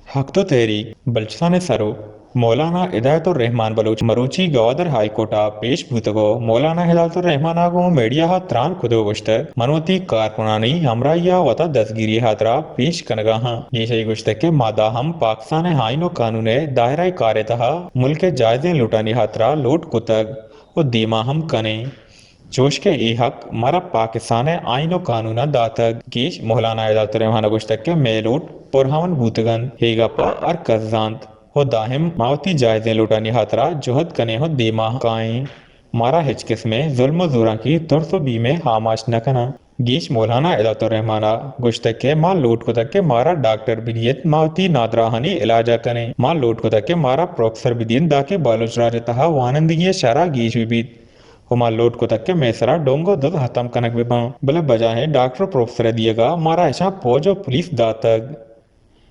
हक तो तहरीक बलूचिस्तान सरो मौलाना हिदायतुर्रहमान बलूच मरूची गवादर हाई कोर्टा पेश भूतगो मौलाना हिदायतुर्रहमान आगो मीडिया हा त्रान खुदो गुश्त मनोती कारकुनानी हमराहिया वता दस्तगिरी हातरा पेश कनगा हाँ ये सही गुश्त के मादा हम पाकिस्तान हाइनो कानून दायरा कार तहा मुल्क जायजे लुटानी हातरा लोट कुतग और दीमा हम कने जोश के ई हक मरा पाकिस्तान आइनो कानूना दातग कीश मौलाना हिदायतुर्रहमान गुश्त के मेलूट पुरहवन भूतगन हेगापा और कजांत हो दाहिम मावती जायजें लुटानी हातरा जोहद कने हो दीमा काएं मारा हिचकिस में जुल्म जोरा की तुरसो बी में हामाश नकना गीश मौलाना हिदायतुर्रहमाना गुश्तक के मां लूट को तक के मारा डॉक्टर बिनियत मावती नादराहनी इलाजा कने मां लूट को तक के मारा प्रोफेसर बिदीन दाके बालुच राजतहा वानंदगी शरा गीश विबीत हुमा लोट को तक के मैसरा डोंगो दद हतम कनक विपा बले बजा है डॉक्टर प्रोफेसर दिएगा मारा ऐसा फौज और पुलिस दातक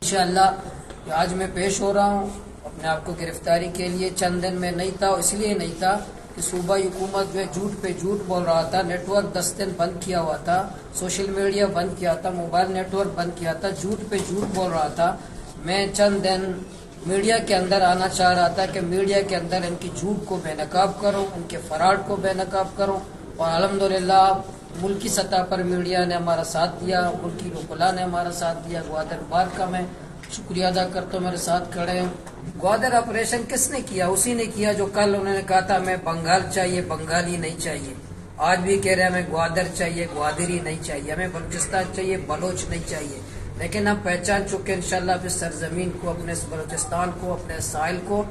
इंशाअल्लाह आज मैं पेश हो रहा हूँ अपने आप को गिरफ्तारी के लिए। चंद दिन में नहीं था, इसलिए नहीं था कि सूबाई हुकूमत जो है झूठ पे झूठ बोल रहा था। नेटवर्क 10 दिन बंद किया हुआ था, सोशल मीडिया बंद किया था, मोबाइल नेटवर्क बंद किया था, झूठ पे झूठ बोल रहा था। मैं चंद दिन मीडिया के अंदर आना चाह रहा था कि मीडिया के अंदर इनकी झूठ को बेनकाब करूं, इनके फराड को बेनकाब करूं। और अल्हम्दुलिल्लाह मुल्की सतह पर मीडिया ने हमारा साथ दिया, मुल्की वकला ने हमारा साथ दिया। ग्वादर बार का मैं शुक्रिया अदा करता हूँ, मेरे साथ खड़े हैं। ग्वादर ऑपरेशन किसने किया? उसी ने किया जो कल उन्होंने कहा था मैं बंगाल चाहिए, बंगाली नहीं चाहिए। आज भी कह रहे हैं हमें ग्वादर चाहिए, ग्वादरी नहीं चाहिए, हमें बलूचिस्तान चाहिए, बलोच नहीं चाहिए। लेकिन हम पहचान चुके इंशाल्लाह इस सरजमीन को, अपने बलूचिस्तान को, अपने साहिल को,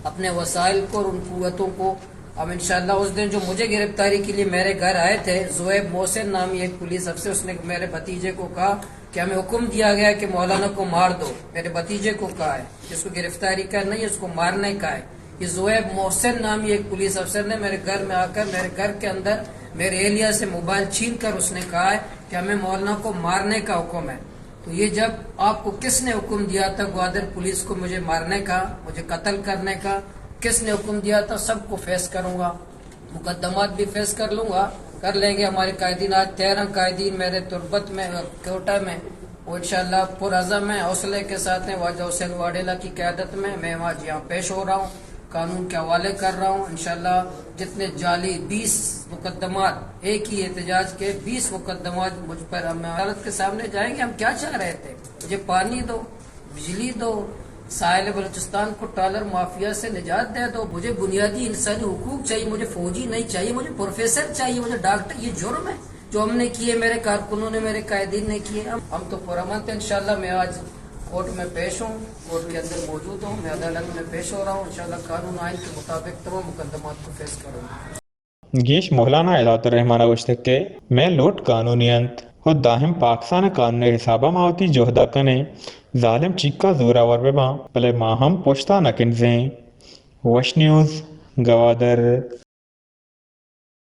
अपने वसाइल को और उन कुव्वतों को। अब इंशाल्लाह उस दिन जो मुझे गिरफ्तारी के लिए मेरे घर आए थे, जोएब मोहसिन नामी एक पुलिस अफसर, उसने मेरे भतीजे को कहा कि हमें हुक्म दिया गया कि मौलाना को मार दो। मेरे भतीजे को कहा है, जिसको गिरफ्तारी का नहीं है उसको मारने का है। ये जोएब मोहसिन नामी एक पुलिस अफसर ने मेरे घर में आकर मेरे घर के अंदर मेरे एलिया से मोबाइल छीन कर उसने कहा है कि हमें मौलाना को मारने का हुक्म है। तो ये जब आपको किसने हुक्म दिया था ग्वादर पुलिस को मुझे मारने का, मुझे कत्ल करने का, किसने हुक्म दिया था? सबको फेस करूंगा, मुकदमात भी फेस कर लूंगा, कर लेंगे। हमारे कायदीन आज 13 कायदीन मेरे तुरबत में कोटा में वो इंशाल्लाह पुरअज़म है, हौसले के साथ हैं। वाजा हुसैन वाडेला की क़यादत में मैं आज यहाँ पेश हो रहा हूँ, कानून के हवाले कर रहा हूँ। इंशाल्लाह जितने जाली 20 मुकदमात, एक ही एहतजाज के 20 मुकदमात मुझ पर, हम अदालत के सामने जाएंगे। हम क्या चाह रहे थे? मुझे पानी दो, बिजली दो, साहिल बलूचिस्तान को टॉलर माफिया से निजात दे दो, मुझे बुनियादी इंसानी हुकूक चाहिए, मुझे फौजी नहीं चाहिए, मुझे प्रोफेसर चाहिए, मुझे डॉक्टर। ये जुर्म है जो हमने किए, मेरे कारकुनों ने, मेरे कायदीन ने किए। हम तो पुरअमन थे। इंशाल्लाह मैं आज कोर्ट में पेश हूँ, कोर्ट के अंदर मौजूद हूँ, मैं अदालत में पेश हो रहा हूँ। इंशाल्लाह कानून आइन के मुताबिक तमाम मुकदमात को फेस करूँगा। गीश मौलाना हिदायतुर्रहमान गुश्तक के मैं लोट कानूनियत और दाहिम पाकिस्तान कानून हिसाबा मावती जोहदा कने जालिम चिक्का जोरावर बेबा भले माहम पोश्ता नकिन वश न्यूज़ गवादर।